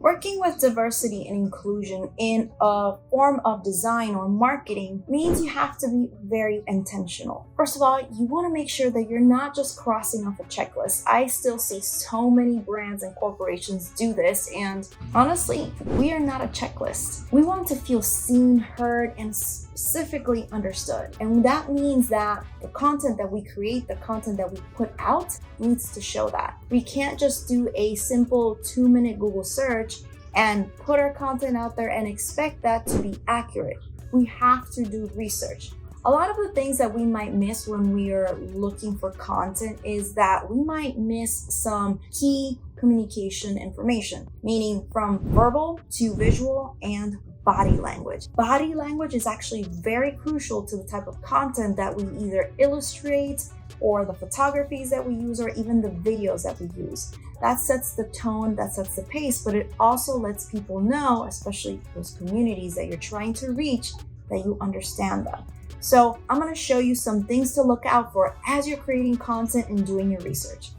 Working with diversity and inclusion in a form of design or marketing means you have to be very intentional. First of all, you want to make sure that you're not just crossing off a checklist. I still see so many brands and corporations do this, and honestly, we are not a checklist. We want to feel seen, heard, and specifically understood. And that means that the content that we create, the content that we put out, needs to show that. We can't just do a simple 2-minute Google search and put our content out there and expect that to be accurate. We have to do research. A lot of the things that we might miss when we are looking for content is that we might miss some key communication information, meaning from verbal to visual and body language. Body language is actually very crucial to the type of content that we either illustrate or the photographies that we use or even the videos that we use. That sets the tone, that sets the pace, but it also lets people know, especially those communities that you're trying to reach, that you understand them. So I'm going to show you some things to look out for as you're creating content and doing your research.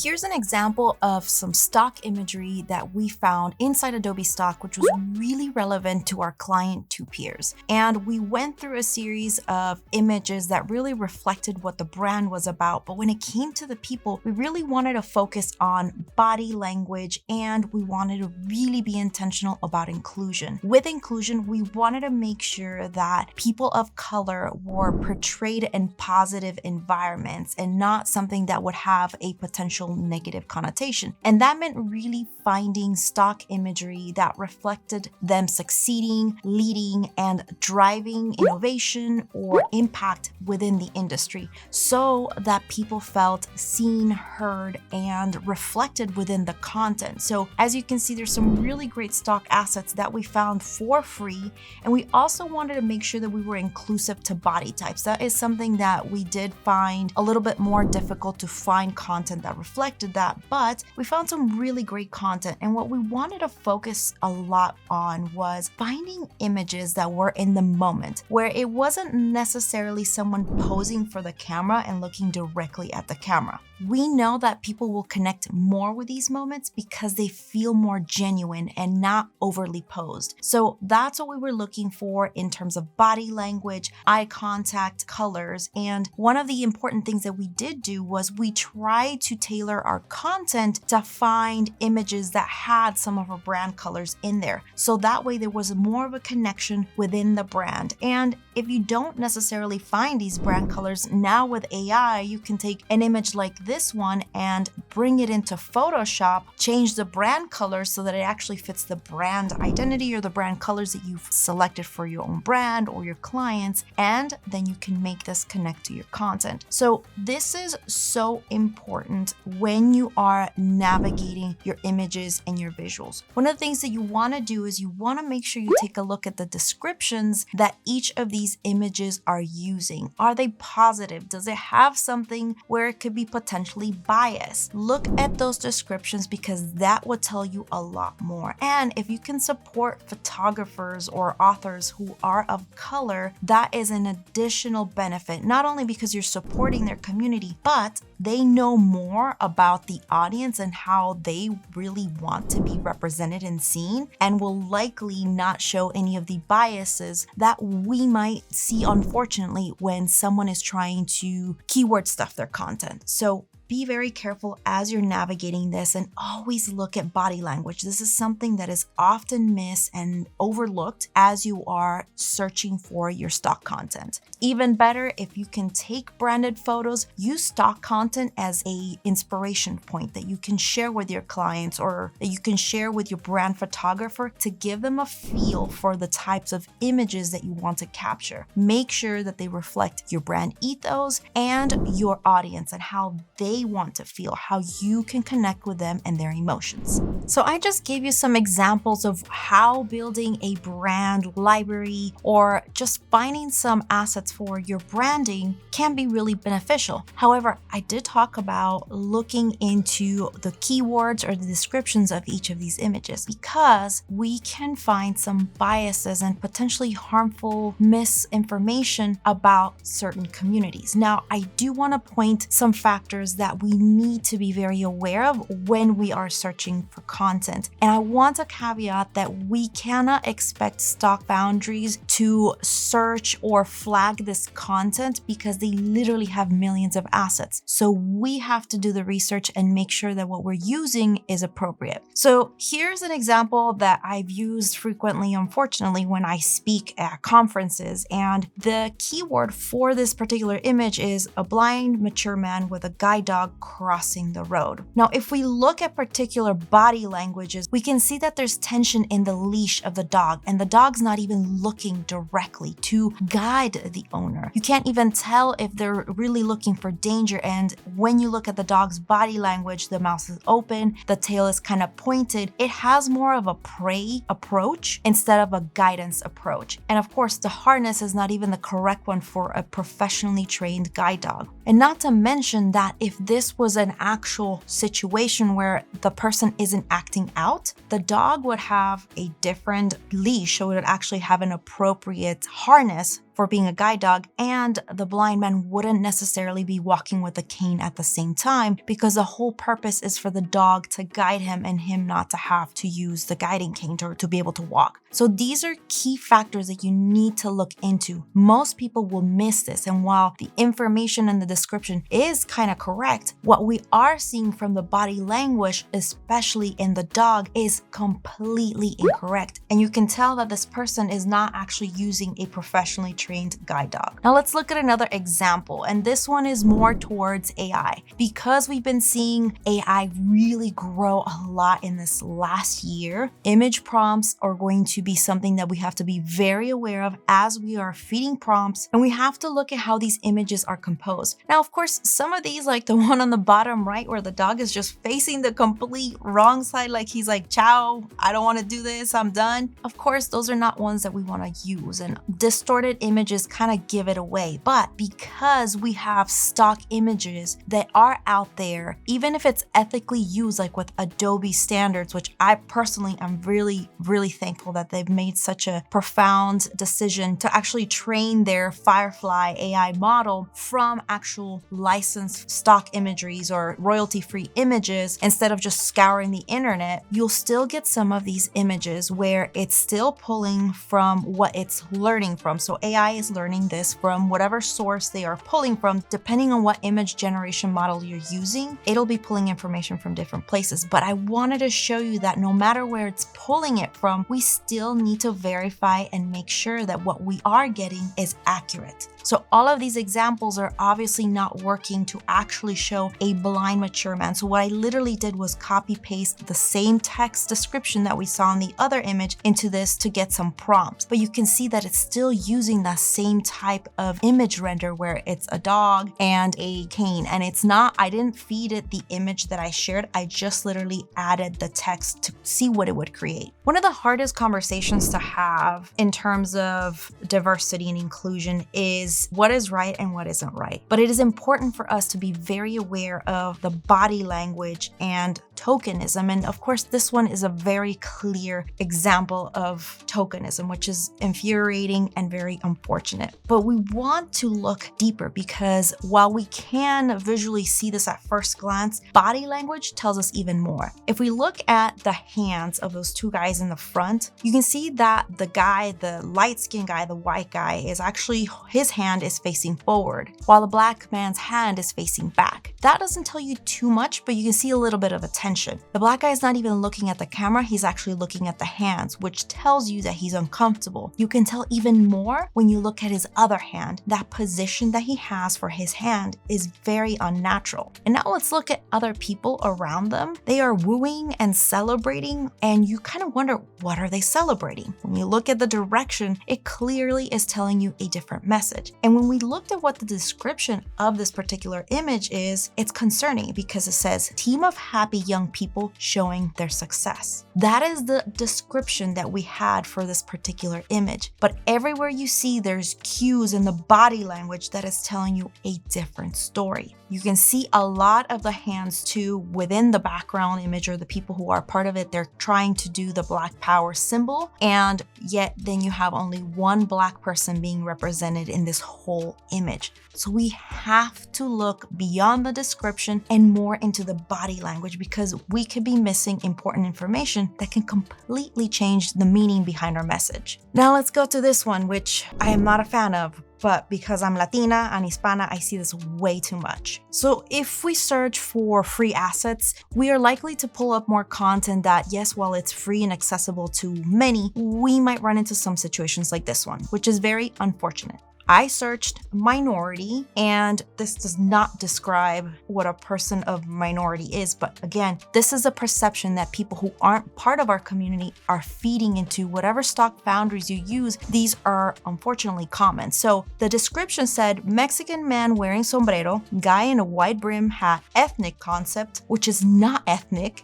Here's an example of some stock imagery that we found inside Adobe Stock, which was really relevant to our client 2Peers. And we went through a series of images that really reflected what the brand was about. But when it came to the people, we really wanted to focus on body language and we wanted to really be intentional about inclusion. With inclusion, we wanted to make sure that people of color were portrayed in positive environments and not something that would have a potential negative connotation. And that meant really finding stock imagery that reflected them succeeding, leading, and driving innovation or impact within the industry so that people felt seen, heard, and reflected within the content. So as you can see, there's some really great stock assets that we found for free. And we also wanted to make sure that we were inclusive to body types. That is something that we did find a little bit more difficult to find content that reflected that, but we found some really great content. And what we wanted to focus a lot on was finding images that were in the moment, where it wasn't necessarily someone posing for the camera and looking directly at the camera. We know that people will connect more with these moments because they feel more genuine and not overly posed. So that's what we were looking for in terms of body language, eye contact, colors. And one of the important things that we did do was we tried to tailor our content to find images that had some of our brand colors in there. So that way there was more of a connection within the brand. And if you don't necessarily find these brand colors, now with AI, you can take an image like this one and bring it into Photoshop, change the brand color so that it actually fits the brand identity or the brand colors that you've selected for your own brand or your clients, and then you can make this connect to your content. So this is so important when you are navigating your images and your visuals. One of the things that you want to do is you want to make sure you take a look at the descriptions that each of these images are using. Are they positive? Does it have something where it could be potentially biased? Look at those descriptions because that will tell you a lot more. And if you can support photographers or authors who are of color, that is an additional benefit, not only because you're supporting their community, but they know more about the audience and how they really want to be represented and seen, and will likely not show any of the biases that we might see, unfortunately, when someone is trying to keyword stuff their content. So be very careful as you're navigating this and always look at body language. This is something that is often missed and overlooked as you are searching for your stock content. Even better, if you can take branded photos, use stock content as a inspiration point that you can share with your clients or that you can share with your brand photographer to give them a feel for the types of images that you want to capture. Make sure that they reflect your brand ethos and your audience and how they they want to feel, how you can connect with them and their emotions. So I just gave you some examples of how building a brand library or just finding some assets for your branding can be really beneficial. However, I did talk about looking into the keywords or the descriptions of each of these images because we can find some biases and potentially harmful misinformation about certain communities. Now, I do want to point some factors that we need to be very aware of when we are searching for content. And I want to caveat that we cannot expect stock foundries to search or flag this content because they literally have millions of assets. So we have to do the research and make sure that what we're using is appropriate. So here's an example that I've used frequently, unfortunately, when I speak at conferences. And the keyword for this particular image is a blind, mature man with a guide dog crossing the road. Now, if we look at particular body languages, we can see that there's tension in the leash of the dog, and the dog's not even looking directly to guide the owner. You can't even tell if they're really looking for danger. And when you look at the dog's body language, the mouth is open, the tail is kind of pointed. It has more of a prey approach instead of a guidance approach. And of course, the harness is not even the correct one for a professionally trained guide dog. And not to mention that if this was an actual situation where the person isn't acting out, the dog would have a different leash, so it would actually have an appropriate harness for being a guide dog, and the blind man wouldn't necessarily be walking with a cane at the same time because the whole purpose is for the dog to guide him and him not to have to use the guiding cane to be able to walk. So these are key factors that you need to look into. Most people will miss this, and while the information in the description is kind of correct, what we are seeing from the body language, especially in the dog, is completely incorrect. And you can tell that this person is not actually using a professionally trained guide dog. Now let's look at another example, and this one is more towards AI. Because we've been seeing AI really grow a lot in this last year, image prompts are going to be something that we have to be very aware of as we are feeding prompts, and we have to look at how these images are composed. Now, of course, some of these, like the one on the bottom right where the dog is just facing the complete wrong side, like he's like, ciao, I don't want to do this, I'm done. Of course, those are not ones that we want to use, and distorted images kind of give it away. But because we have stock images that are out there, even if it's ethically used, like with Adobe standards, which I personally am really, really thankful that they've made such a profound decision to actually train their Firefly AI model from actual licensed stock imageries or royalty-free images instead of just scouring the internet, you'll still get some of these images where it's still pulling from what it's learning from. So AI is learning this from whatever source they are pulling from. Depending on what image generation model you're using, it'll be pulling information from different places. But I wanted to show you that no matter where it's pulling it from, we still need to verify and make sure that what we are getting is accurate. So all of these examples are obviously not working to actually show a blind mature man. So what I literally did was copy paste the same text description that we saw in the other image into this to get some prompts. But you can see that it's still using that same type of image render where it's a dog and a cane. And it's not, I didn't feed it the image that I shared. I just literally added the text to see what it would create. One of the hardest conversations to have in terms of diversity and inclusion is what is right and what isn't right. But it is important for us to be very aware of the body language and tokenism. And of course, this one is a very clear example of tokenism, which is infuriating and very unfortunate. But we want to look deeper because while we can visually see this at first glance, body language tells us even more. If we look at the hands of those two guys in the front, you can see that the guy, the light-skinned guy, the white guy, is actually, his hand is facing forward, while the black man's hand is facing back. That doesn't tell you too much, but you can see a little bit of a tension. The black guy is not even looking at the camera, he's actually looking at the hands, which tells you that he's uncomfortable. You can tell even more when you look at his other hand. That position that he has for his hand is very unnatural. And now let's look at other people around them. They are wooing and celebrating, and you kind of wonder, what are they celebrating? When you look at the direction, it clearly is telling you a different message. And when we looked at what the description of this particular image is, this, it's concerning because it says team of happy young people showing their success. That is the description that we had for this particular image. But everywhere you see, there's cues in the body language that is telling you a different story. You can see a lot of the hands too within the background image, or the people who are part of it, they're trying to do the Black Power symbol, and yet then you have only one Black person being represented in this whole image. So we have to look beyond the description and more into the body language, because we could be missing important information that can completely change the meaning behind our message. Now let's go to this one, which I am not a fan of, but because I'm Latina and Hispana, I see this way too much. So if we search for free assets, we are likely to pull up more content that, yes, while it's free and accessible to many, we might run into some situations like this one, which is very unfortunate. I searched minority, and this does not describe what a person of minority is. But again, this is a perception that people who aren't part of our community are feeding into whatever stock foundries you use. These are unfortunately common. So the description said Mexican man wearing sombrero, guy in a wide brim hat, ethnic concept, which is not ethnic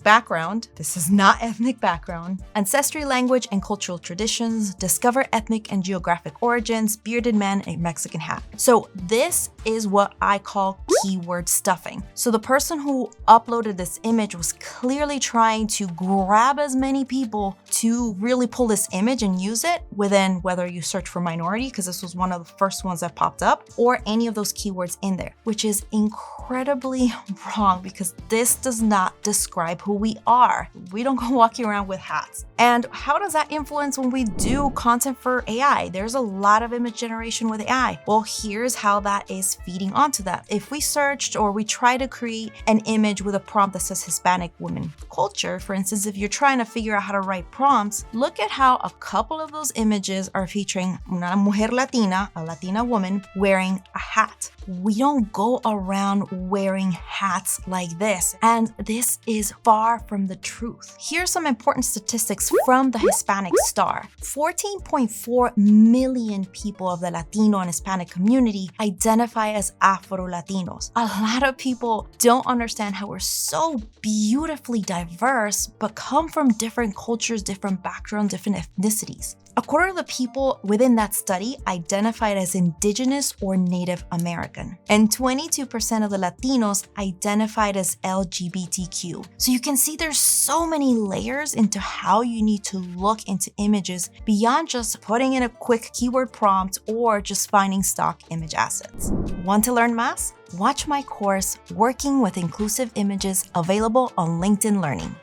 background. This is not ethnic background. Ancestry, language, and cultural traditions, discover ethnic and geographic origins, bearded man, a Mexican hat. So this is what I call keyword stuffing. So the person who uploaded this image was clearly trying to grab as many people to really pull this image and use it within, whether you search for minority, because this was one of the first ones that popped up, or any of those keywords in there, which is incredibly wrong, because this does not describe who we are. We don't go walking around with hats. And how does that influence when we do content for AI? There's a lot of image generation with AI. Well, here's how that is feeding onto that. If we searched or we try to create an image with a prompt that says Hispanic women culture, for instance, if you're trying to figure out how to write prompts, look at how a couple of those images are featuring una mujer latina, a Latina woman, wearing a hat. We don't go around wearing hats like this, and this is far from the truth. Here's some important statistics from the Hispanic Star. 14.4 million people of the Latino and Hispanic community identify as Afro-Latinos. A lot of people don't understand how we're so beautifully diverse, but come from different cultures, different backgrounds, different ethnicities. A quarter of the people within that study identified as Indigenous or Native American, and 22% of the Latinos identified as LGBTQ. So you can see there's so many layers into how you need to look into images beyond just putting in a quick keyword prompt or just finding stock image assets. Want to learn más? Watch my course, Working with Inclusive Images, available on LinkedIn Learning.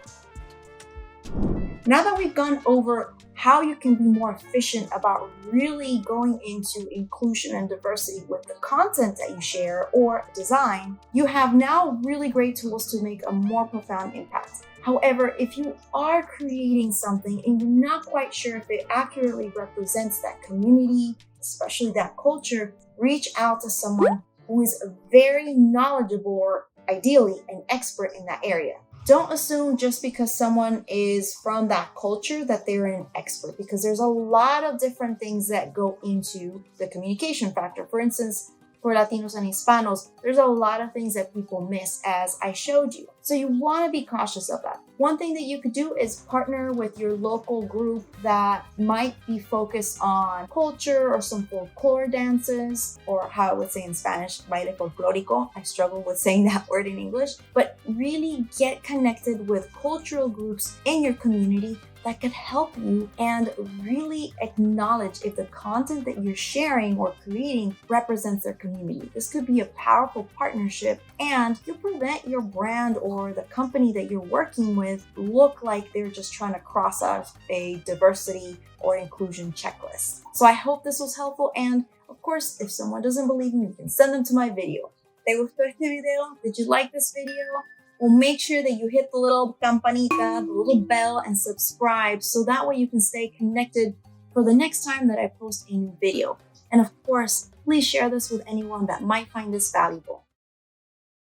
Now that we've gone over how you can be more efficient about really going into inclusion and diversity with the content that you share or design, you have now really great tools to make a more profound impact. However, if you are creating something and you're not quite sure if it accurately represents that community, especially that culture, reach out to someone who is very knowledgeable or ideally an expert in that area. Don't assume just because someone is from that culture that they're an expert, because there's a lot of different things that go into the communication factor. For instance, for Latinos and Hispanos, there's a lot of things that people miss, as I showed you. So you want to be cautious of that. One thing that you could do is partner with your local group that might be focused on culture or some folklore dances, or how I would say in Spanish, baile folclórico. I struggle with saying that word in English, but really get connected with cultural groups in your community that could help you and really acknowledge if the content that you're sharing or creating represents their community. This could be a powerful partnership, and you'll prevent your brand or the company that you're working with look like they're just trying to cross off a diversity or inclusion checklist. So I hope this was helpful, and of course, if someone doesn't believe me, you can send them to my video. ¿Te gustó este video? Did you like this video? Well, make sure that you hit the little campanita, the little bell, and subscribe, so that way you can stay connected for the next time that I post a new video. And of course, please share this with anyone that might find this valuable.